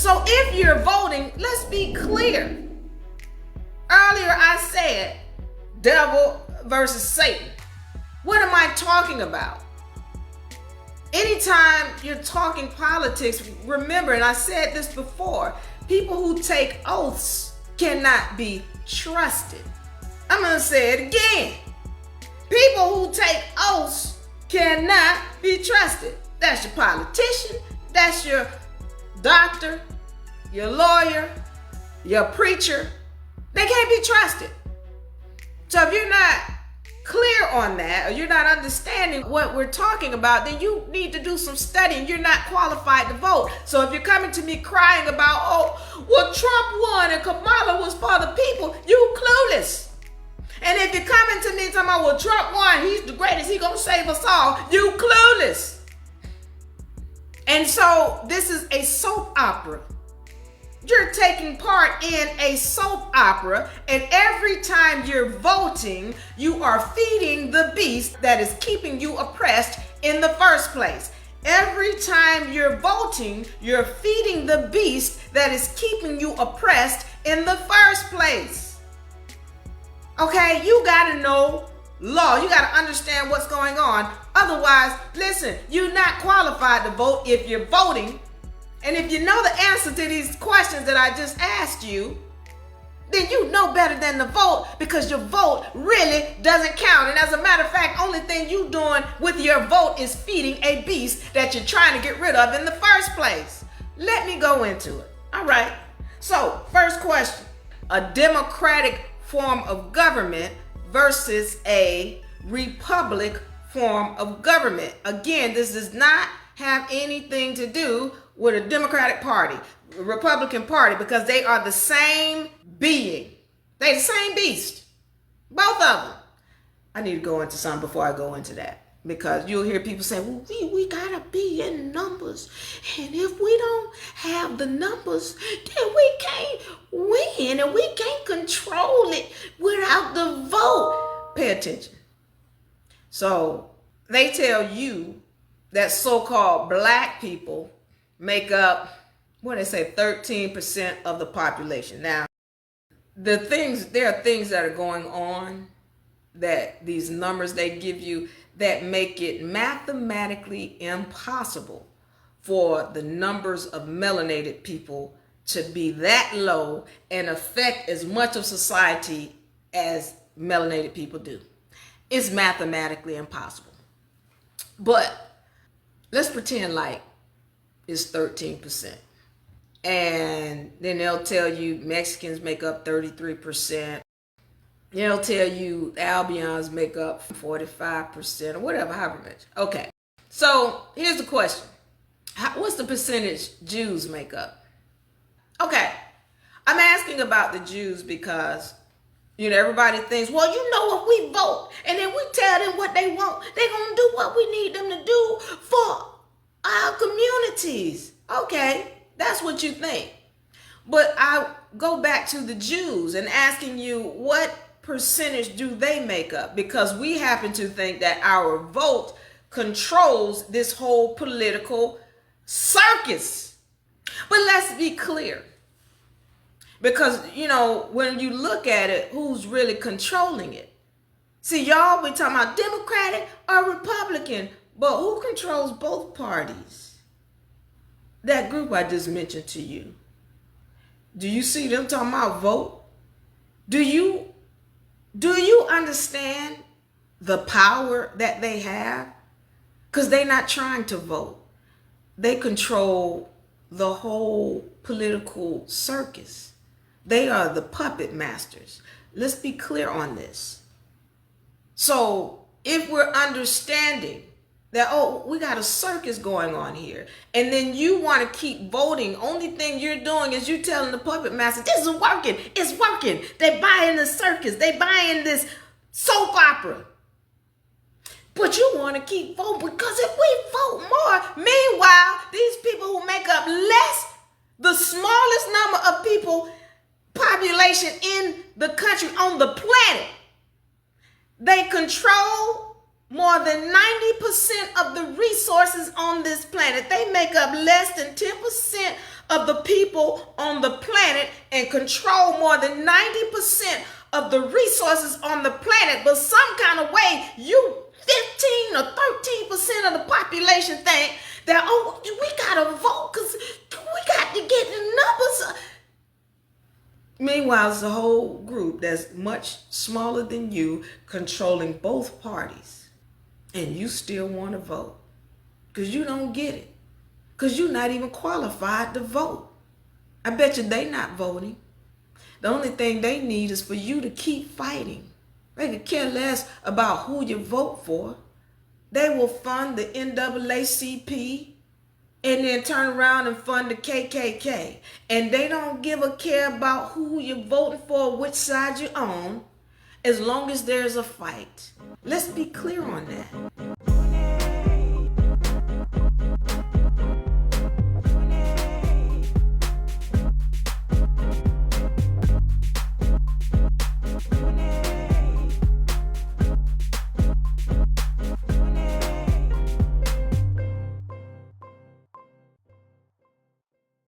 So if you're voting, let's be clear. Earlier I said devil versus Satan. What am I talking about? Anytime you're talking politics, remember, and I said this before, people who take oaths cannot be trusted. I'm going to say it again. People who take oaths cannot be trusted. That's your politician, that's your doctor, your lawyer, your preacher. They can't be trusted. So if you're not clear on that, or you're not understanding what we're talking about, then you need to do some studying. You're not qualified to vote. So if you're coming to me crying about, oh, well, Trump won and Kamala was for the people, you clueless. And if you're coming to me talking about, well, Trump won, he's the greatest, he's gonna save us all, you clueless. And so this is a soap opera. You're taking part in a soap opera, and every time you're voting, you are feeding the beast that is keeping you oppressed in the first place. Every time you're voting, you're feeding the beast that is keeping you oppressed in the first place. Okay, you gotta know law. You gotta understand what's going on. Otherwise, listen, you're not qualified to vote if you're voting. And if you know the answer to these questions that I just asked you, then you know better than to vote, because your vote really doesn't count. And as a matter of fact, only thing you doing with your vote is feeding a beast that you're trying to get rid of in the first place. Let me go into it. All right. So, first question, a democratic form of government versus a republic form of government. Again, this does not have anything to do with a Democratic Party, a Republican Party, because they are the same being. They're the same beast. Both of them. I need to go into something before I go into that, because you'll hear people say, well, we gotta be in numbers. And if we don't have the numbers, then we can't win and we can't control it without the vote. Pay attention. So they tell you that so-called black people make up, what they say, 13% of the population. Now, there are things that are going on, that these numbers they give you, that make it mathematically impossible for the numbers of melanated people to be that low and affect as much of society as melanated people do. It's mathematically impossible. But let's pretend like it's 13%. And then they'll tell you Mexicans make up 33%. They'll tell you Albions make up 45% or whatever, however much. Okay, so here's the question. What's the percentage Jews make up? Okay, I'm asking about the Jews because, everybody thinks, well, if we vote and then we tell them what they want, they're going to do what we need them to do for our communities. Okay, that's what you think. But I go back to the Jews and asking you, what percentage do they make up? Because we happen to think that our vote controls this whole political circus. But let's be clear. Because, when you look at it, who's really controlling it? See, y'all, we talking about Democratic or Republican, but who controls both parties? That group I just mentioned to you. Do you see them talking about vote? Do you understand the power that they have? Because they're not trying to vote. They control the whole political circus. They are the puppet masters. Let's be clear on this. So if we're understanding that, oh, we got a circus going on here, and then you want to keep voting, only thing you're doing is you telling the puppet master, this is working, it's working. They buying the circus, they buying this soap opera. But you want to keep voting, because if we vote more, meanwhile, these people who make up less, the smallest number of people, population in the country, on the planet, they control more than 90% of the resources on this planet. They make up less than 10% of the people on the planet and control more than 90% of the resources on the planet, but some kind of way you 15 or 13% of the population think that, oh, we gotta vote because we got to get the numbers. Meanwhile, it's a whole group that's much smaller than you controlling both parties, and you still want to vote because you don't get it, because you're not even qualified to vote. I bet you they not voting. The only thing they need is for you to keep fighting. They could care less about who you vote for. They will fund the NAACP and then turn around and fund the KKK. And they don't give a care about who you're voting for, which side you're on, as long as there's a fight. Let's be clear on that.